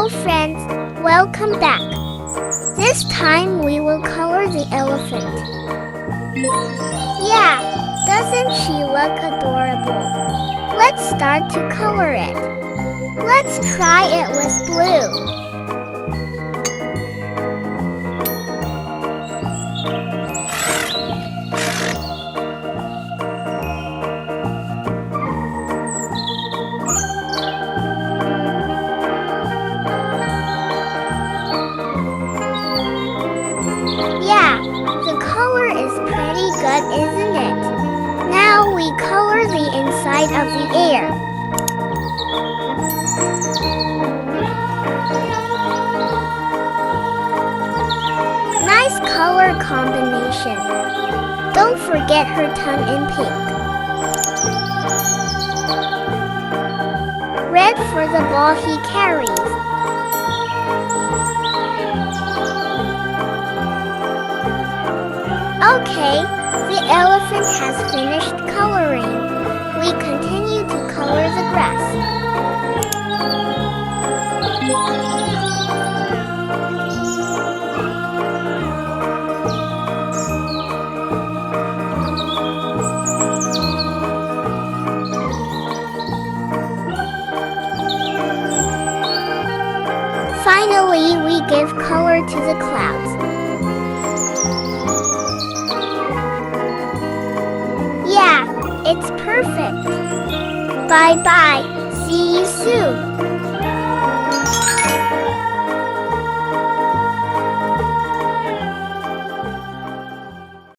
Hello friends, welcome back. This time we will color the elephant. Yeah, doesn't she look adorable? Let's start to color it. Let's try it with blue. Yeah, the color is pretty good, isn't it? Now we color the inside of the ear. Nice color combination. Don't forget her tongue in pink. Red for the ball he carries. Okay, the elephant has finished coloring. We continue to color the grass. Finally, we give color to the clouds. Yeah, it's perfect. Bye-bye. See you soon.